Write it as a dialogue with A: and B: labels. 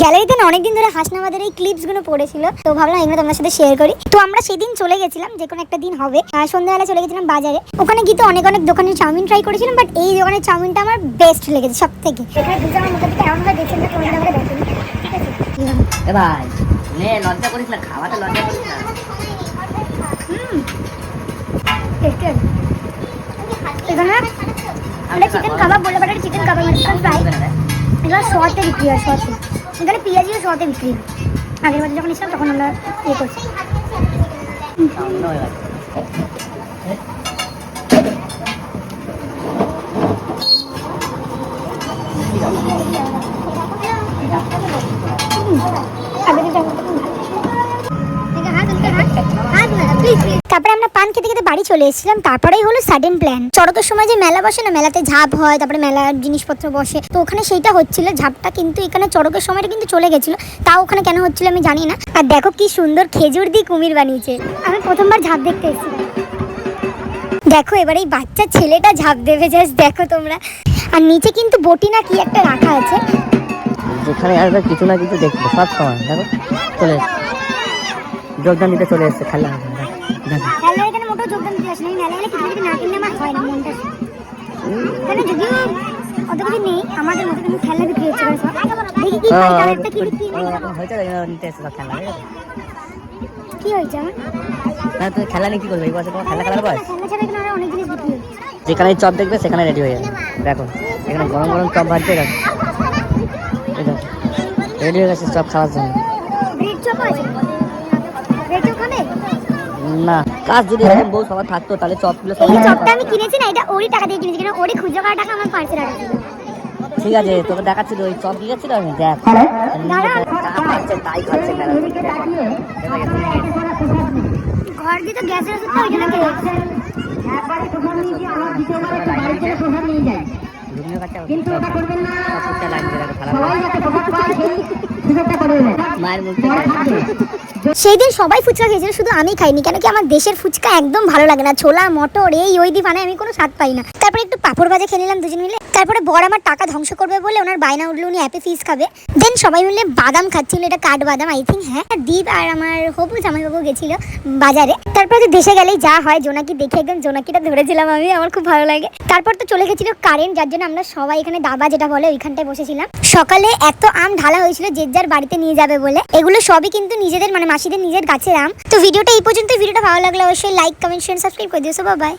A: গ্যালারিতে না অনেকদিন ধরে হাসনাবাদের এই ক্লিপসগুলো পড়েছিল, তো ভাবলাম এগুলো তোমার সাথে শেয়ার করি। তো আমরা সেদিন চলে গেছিলাম, যে কোনো একটা দিন হবে, সন্ধ্যাবেলা চলে গেছিলাম বাজারে। ওখানে গিয়ে তো অনেক দোকানের চাউমিন ট্রাই করেছিলাম, বাট এই দোকানের চাউমিনটা আমার বেস্ট লেগেছে সব থেকে। এখানে দুজনের মধ্যে কেমন ভাবে দেখছেন না, তোমাদের আমাকে দেখেন।
B: এ ভাই নে লজ্জা করিস না, খাওয়াতে লজ্জা করিস না।
A: এখানে আমরা চিকেন কাবাব বললে but chicken kebab chicken fry এগুলো শর্টে বিক্রি হয়, শর্টে। এখানে পেঁয়াজিও শর্টে বিক্রি হয়। আগের বারে যখন এসেছিলাম তখন আমরা ইয়ে করছি। তারপরে আমরা পান খেতে খেতে বাড়ি চলে এসেছিলাম। তারপরেই হলো সাডেন প্ল্যান। চড়কের সময় যে মেলা বসে না, মেলাতে ঝাঁপ হয়, তারপরে মেলার জিনিসপত্র বসে, তো ওখানে সেইটা হচ্ছিল ঝাঁপটা, কিন্তু এখানে চড়কের সময়টা কিন্তু চলে গেছিল। তাও ওখানে কেন হচ্ছিল আমি জানি না। আর দেখো কি সুন্দর খেজুর দিয়ে কুমির বানিয়েছে। আমি প্রথমবার ঝাঁপ দেখতে এসেছি। দেখো এবার এই বাচ্চা ছেলেটা ঝাঁপ দেবে, জাস্ট দেখো তোমরা। আর নিচে কিন্তু বটি না কি একটা রাখা আছে,
B: যেখানে আসবে কিছু না কিছু দেখবে সব সময়। দেখো চলে যোগদান দিতে চলে এসছে খেলা।
A: মেলায় এখানে মোটেও যোগদান দিতে আসে না। মেলায় এলে কিছু না কিনলে আমার হয় না মনটা। এখানে যদিও অত কিছু নেই আমাদের মতো, কিন্তু খেলা বিক্রি হচ্ছে সব। দেখি কি পাই, তার একটা কি বিক্রি
B: হয়তো নিতে এসছে সব খেলা।
A: কি হয়েছে আমার?
B: হ্যাঁ তুমি খেলা নিয়ে কি করবে এই বয়সে? তোমার খেলা খেলার বয়স?
A: খেলা ছাড়া এখানে আরো অনেক জিনিস বিক্রি হচ্ছে।
B: যেখানে চপ দেখবে সেখানে রেডি হয়ে যাবে। দেখো এখানে গরম গরম চপ ভাজছে। দেখো রেডি হয়ে গেছে চপ খাওয়ার জন্য।
A: ব্রেড চপ আছে? ব্রেড চপ খাবে
B: না, কাজ যদি এরকম বউ সবার থাকতো তাহলে চপগুলো সব।
A: এই চপটা আমি কিনেছি না, এটা ওরই টাকা দিয়ে কিনেছি, কারণ ওরই খুচরো করা টাকা আমার পার্সে রাখা ছিল।
B: ঠিক আছে তোকে দেখাচ্ছি ওই চপ দিয়ে যাচ্ছিল আমি। দেখ তাই খাচ্ছে
A: ঘর দিয়ে তো গ্যাসের ওষুধ তো ওই জন্য খেয়ে
B: মায়ের মুখে।
A: সেই দিন সবাই ফুচকা খেয়েছিল, শুধু আমি খাইনি। কেন কি আমার দেশের ফুচকা একদম ভালো লাগে না। ছোলা মটর এই ওই দিয়ে বানায়, আমি কোনো স্বাদ পাই না। তারপরে একটু পাঁপড় ভাজা খেয়ে নিলাম দুজন মিলে। তারপরে বর আমার টাকা ধ্বংস করবে বলে ওনার বায়না উঠলো উনি অ্যাপে ফিস খাবে। দেন সবাই মিলে বাদাম খাচ্ছিল, এটা কাঠ বাদাম আই থিঙ্ক। হ্যাঁ, দীপ আর আমার হবু জামাইবাবু গেছিল বাজারে। তারপরে তো দেশে গেলেই যা হয়, জোনাকি দেখে একদম জোনাকিটা ধরেছিলাম আমি, আমার খুব ভালো লাগে। তারপর তো চলে গেছিল কারেন্ট, যার জন্য আমরা সবাই এখানে দাবা যেটা বলে ওইখানটায় বসেছিলাম। সকালে এত আম ঢালা হয়েছিল যে যার বাড়িতে নিয়ে যাবে বলে। এগুলো সবই কিন্তু নিজেদের মানে মাসিদের নিজের গাছের আম। তো ভিডিওটা এই পর্যন্ত। ভিডিওটা ভালো লাগলে অবশ্যই লাইক কমেন্ট শেয়ার সাবস্ক্রাইব করে দিও। So by.